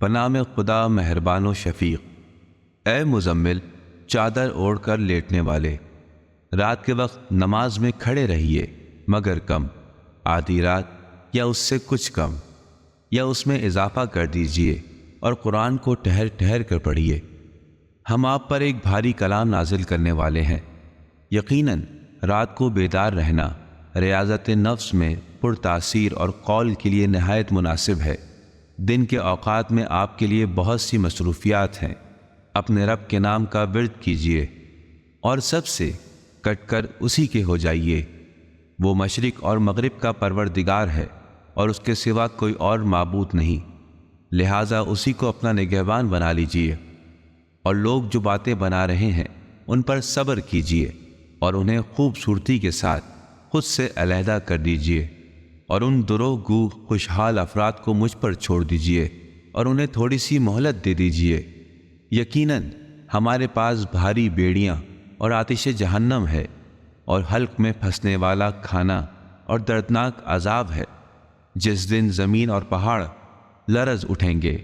پناہ میں خدا مہربان و شفیق۔ اے مزمل، چادر اوڑھ کر لیٹنے والے، رات کے وقت نماز میں کھڑے رہیے مگر کم، آدھی رات یا اس سے کچھ کم، یا اس میں اضافہ کر دیجئے، اور قرآن کو ٹھہر ٹھہر کر پڑھیے۔ ہم آپ پر ایک بھاری کلام نازل کرنے والے ہیں۔ یقیناً رات کو بیدار رہنا ریاضت نفس میں پرتاثیر اور قول کے لیے نہایت مناسب ہے۔ دن کے اوقات میں آپ کے لیے بہت سی مصروفیات ہیں۔ اپنے رب کے نام کا ورد کیجئے اور سب سے کٹ کر اسی کے ہو جائیے۔ وہ مشرق اور مغرب کا پروردگار ہے اور اس کے سوا کوئی اور معبود نہیں، لہٰذا اسی کو اپنا نگہبان بنا لیجئے۔ اور لوگ جو باتیں بنا رہے ہیں ان پر صبر کیجئے اور انہیں خوبصورتی کے ساتھ خود سے علیحدہ کر دیجئے، اور ان دروغ گو خوشحال افراد کو مجھ پر چھوڑ دیجئے اور انہیں تھوڑی سی مہلت دے دیجئے۔ یقیناً ہمارے پاس بھاری بیڑیاں اور آتش جہنم ہے، اور حلق میں پھنسنے والا کھانا اور دردناک عذاب ہے، جس دن زمین اور پہاڑ لرز اٹھیں گے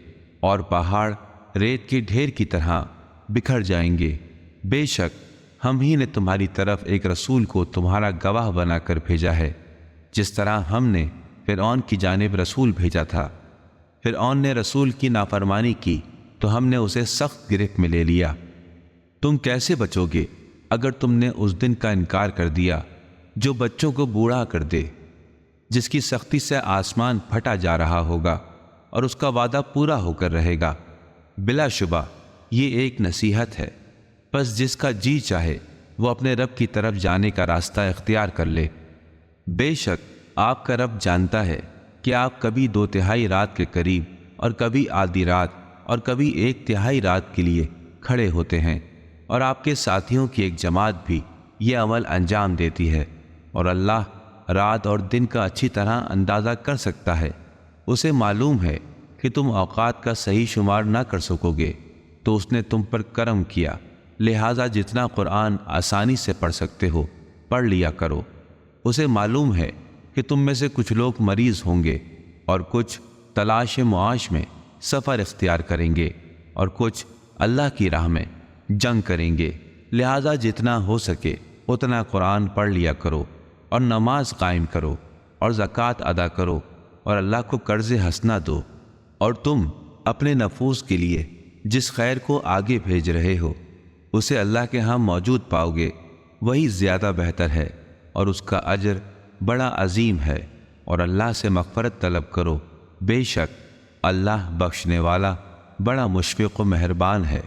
اور پہاڑ ریت کے ڈھیر کی طرح بکھر جائیں گے۔ بے شک ہم ہی نے تمہاری طرف ایک رسول کو تمہارا گواہ بنا کر بھیجا ہے، جس طرح ہم نے فرعون کی جانب رسول بھیجا تھا۔ فرعون نے رسول کی نافرمانی کی تو ہم نے اسے سخت گرفت میں لے لیا۔ تم کیسے بچو گے اگر تم نے اس دن کا انکار کر دیا جو بچوں کو بوڑھا کر دے، جس کی سختی سے آسمان پھٹا جا رہا ہوگا اور اس کا وعدہ پورا ہو کر رہے گا۔ بلا شبہ یہ ایک نصیحت ہے، پس جس کا جی چاہے وہ اپنے رب کی طرف جانے کا راستہ اختیار کر لے۔ بے شک آپ کا رب جانتا ہے کہ آپ کبھی 2/3 رات کے قریب اور کبھی آدھی رات اور کبھی 1/3 رات کے لیے کھڑے ہوتے ہیں، اور آپ کے ساتھیوں کی ایک جماعت بھی یہ عمل انجام دیتی ہے، اور اللہ رات اور دن کا اچھی طرح اندازہ کر سکتا ہے۔ اسے معلوم ہے کہ تم اوقات کا صحیح شمار نہ کر سکو گے، تو اس نے تم پر کرم کیا، لہٰذا جتنا قرآن آسانی سے پڑھ سکتے ہو پڑھ لیا کرو۔ اسے معلوم ہے کہ تم میں سے کچھ لوگ مریض ہوں گے، اور کچھ تلاش معاش میں سفر اختیار کریں گے، اور کچھ اللہ کی راہ میں جنگ کریں گے، لہٰذا جتنا ہو سکے اتنا قرآن پڑھ لیا کرو، اور نماز قائم کرو، اور زکوٰۃ ادا کرو، اور اللہ کو قرض حسنہ دو۔ اور تم اپنے نفوس کے لیے جس خیر کو آگے بھیج رہے ہو اسے اللہ کے ہاں موجود پاؤ گے، وہی زیادہ بہتر ہے اور اس کا اجر بڑا عظیم ہے۔ اور اللہ سے مغفرت طلب کرو، بے شک اللہ بخشنے والا بڑا مشفق و مہربان ہے۔